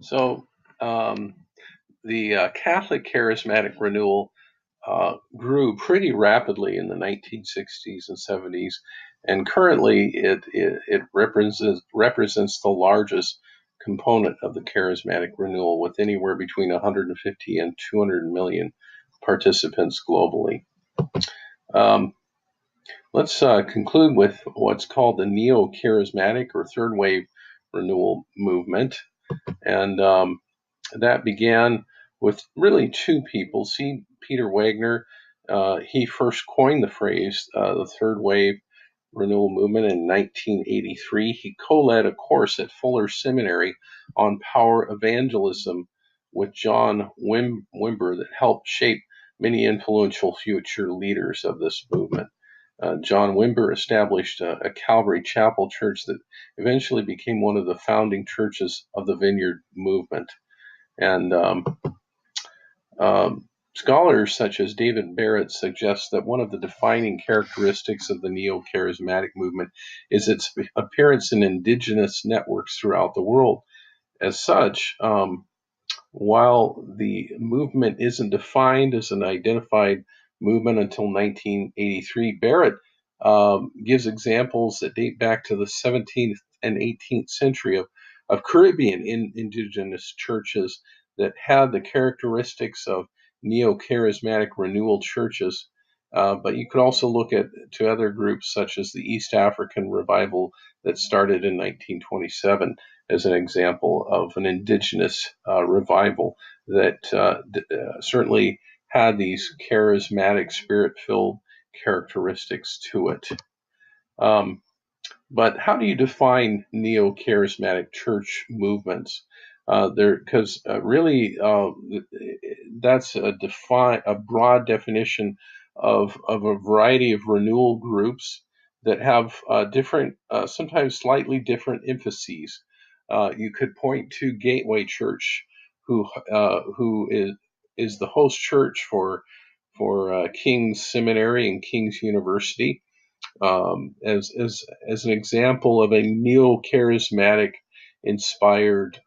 So the Catholic Charismatic Renewal grew pretty rapidly in the 1960s and 70s, and currently it represents the largest component of the Charismatic Renewal, with anywhere between 150 and 200 million participants globally. Um, let's conclude with what's called the Neo-Charismatic or Third Wave Renewal movement, and that began with really two people. Peter Wagner, he first coined the phrase the Third Wave Renewal Movement in 1983. He co-led a course at Fuller Seminary on power evangelism with John Wimber that helped shape many influential future leaders of this movement. John Wimber established a Calvary Chapel church that eventually became one of the founding churches of the Vineyard movement. And scholars such as David Barrett suggest that one of the defining characteristics of the neo-charismatic movement is its appearance in indigenous networks throughout the world. As such, while the movement isn't defined as an identified movement until 1983, Barrett gives examples that date back to the 17th and 18th century of Caribbean indigenous churches that had the characteristics of neo-charismatic renewal churches. But you could also look to other groups such as the East African revival that started in 1927 as an example of an indigenous revival that certainly had these charismatic, spirit-filled characteristics to it. But how do you define neo-charismatic church movements? Because really, that's a broad definition of a variety of renewal groups that have different, sometimes slightly different emphases. You could point to Gateway Church, who is the host church for King's Seminary and King's University, as an example of a neo-charismatic inspired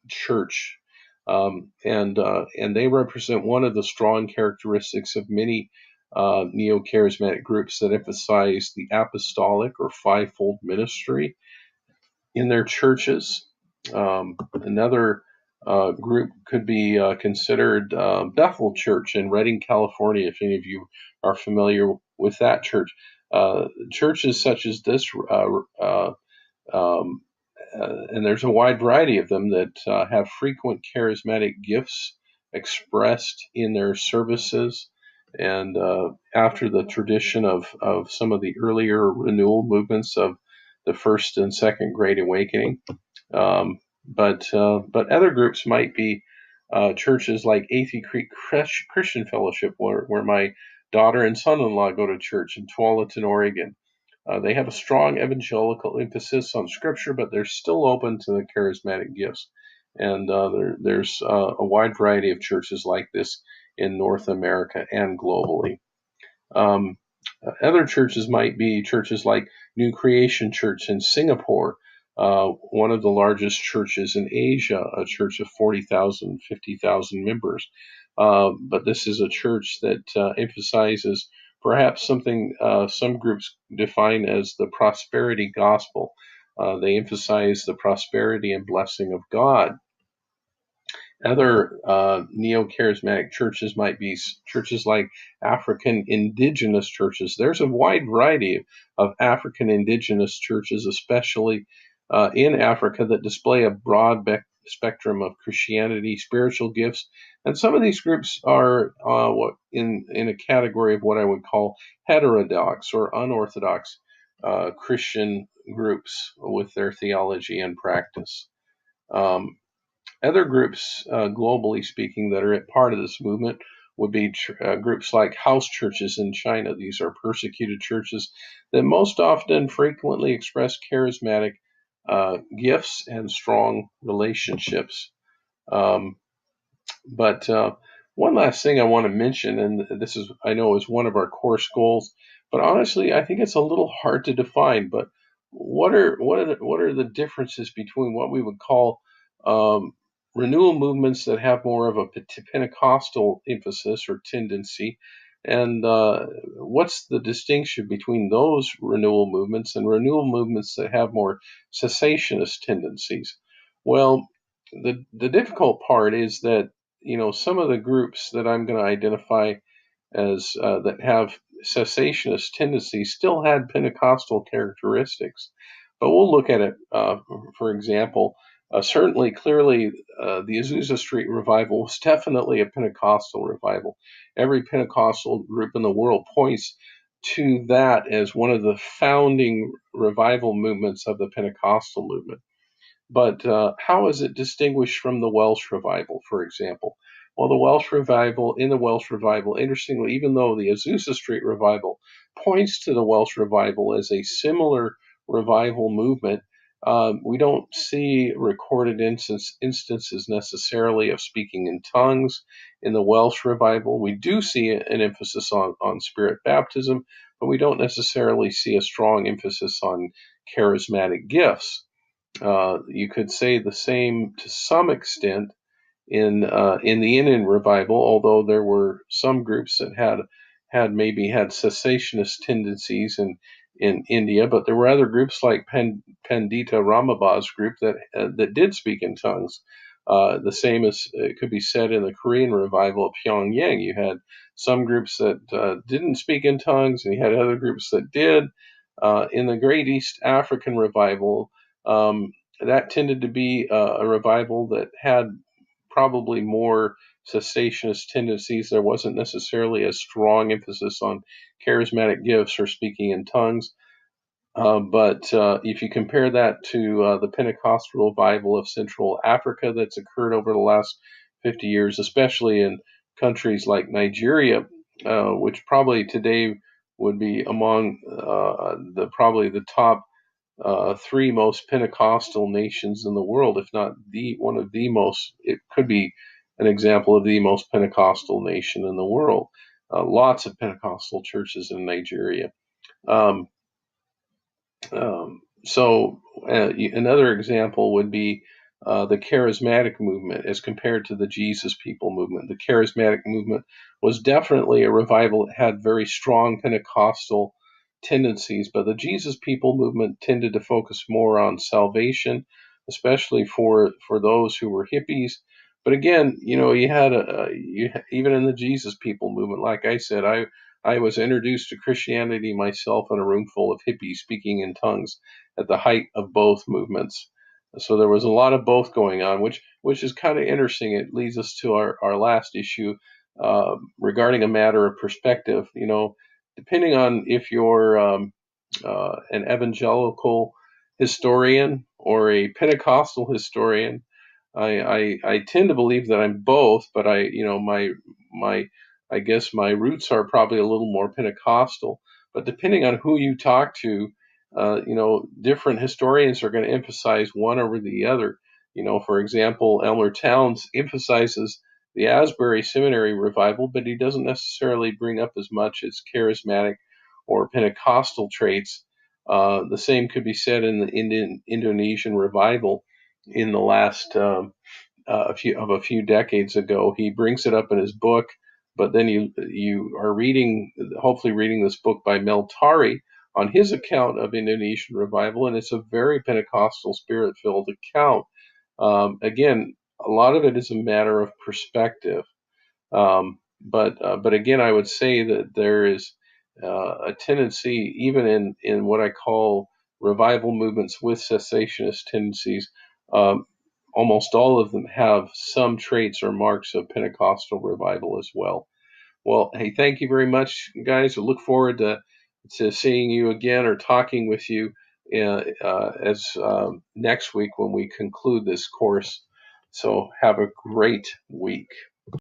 church, and they represent one of the strong characteristics of many neo-charismatic groups that emphasize the apostolic or fivefold ministry in their churches. Another group could be considered Bethel Church in Redding, California, if any of you are familiar with that church. Churches such as this, and there's a wide variety of them that have frequent charismatic gifts expressed in their services, and after the tradition of some of the earlier renewal movements of the First and Second Great Awakening. But other groups might be churches like Athey Creek Christian Fellowship, where my daughter and son-in-law go to church in Tualatin, Oregon. They have a strong evangelical emphasis on Scripture, but they're still open to the charismatic gifts. And there's a wide variety of churches like this in North America and globally. Other churches might be churches like New Creation Church in Singapore, one of the largest churches in Asia, a church of 40,000, 50,000 members. But this is a church that emphasizes perhaps something some groups define as the prosperity gospel. They emphasize the prosperity and blessing of God. Other neo-charismatic churches might be churches like African indigenous churches. There's a wide variety of African indigenous churches, especially in Africa, that display a broad spectrum of Christianity, spiritual gifts, and some of these groups are in a category of what I would call heterodox or unorthodox Christian groups with their theology and practice. Other groups, globally speaking, that are part of this movement would be groups like house churches in China. These are persecuted churches that most often frequently express charismatic gifts and strong relationships. But one last thing I want to mention, and this is, I know, is one of our course goals, but honestly, I think it's a little hard to define. But what are the differences between what we would call renewal movements that have more of a Pentecostal emphasis or tendency. And what's the distinction between those renewal movements and renewal movements that have more cessationist tendencies? Well, the difficult part is that, some of the groups that I'm going to identify as that have cessationist tendencies still had Pentecostal characteristics. But we'll look at it, for example. Certainly, clearly, the Azusa Street revival was definitely a Pentecostal revival. Every Pentecostal group in the world points to that as one of the founding revival movements of the Pentecostal movement. But how is it distinguished from the Welsh revival, for example? Well, in the Welsh revival, interestingly, even though the Azusa Street revival points to the Welsh revival as a similar revival movement, we don't see recorded instances necessarily of speaking in tongues in the Welsh revival. We do see an emphasis on spirit baptism, but we don't necessarily see a strong emphasis on charismatic gifts. You could say the same to some extent in the Indian revival, although there were some groups that had cessationist tendencies in India, but there were other groups like Pandita Ramaba's group that did speak in tongues. The same as it could be said in the Korean revival of Pyongyang. You had some groups that didn't speak in tongues, and you had other groups that did. In the Great East African revival, that tended to be a revival that had probably more cessationist tendencies. There wasn't necessarily a strong emphasis on charismatic gifts or speaking in tongues. But if you compare that to the Pentecostal revival of Central Africa that's occurred over the last 50 years, especially in countries like Nigeria, which probably today would be among probably the top three most Pentecostal nations in the world, if not one of the most. It could be an example of the most Pentecostal nation in the world. Lots of Pentecostal churches in Nigeria. Um, Another example would be the charismatic movement as compared to the Jesus people movement. The charismatic movement was definitely a revival that had very strong Pentecostal tendencies, but the Jesus people movement tended to focus more on salvation, especially for those who were hippies. But again, you had even in the Jesus people movement, like I said, I was introduced to Christianity myself in a room full of hippies speaking in tongues at the height of both movements. So there was a lot of both going on, which is kind of interesting. It leads us to our last issue regarding a matter of perspective. Depending on if you're an evangelical historian or a Pentecostal historian, I tend to believe that I'm both, but my I guess my roots are probably a little more Pentecostal. But depending on who you talk to, different historians are going to emphasize one over the other. For example, Elmer Towns emphasizes the Asbury Seminary revival, but he doesn't necessarily bring up as much as charismatic or Pentecostal traits. The same could be said in the Indonesian revival in the last a few decades ago. He brings it up in his book, but then you are hopefully reading this book by Mel Tari on his account of Indonesian revival, and it's a very Pentecostal spirit-filled account. Again, a lot of it is a matter of perspective. But again, I would say that there is a tendency, even in what I call revival movements with cessationist tendencies, um, almost all of them have some traits or marks of Pentecostal revival as well. Well, hey, thank you very much, guys. I look forward to seeing you again or talking with you as next week when we conclude this course. So have a great week.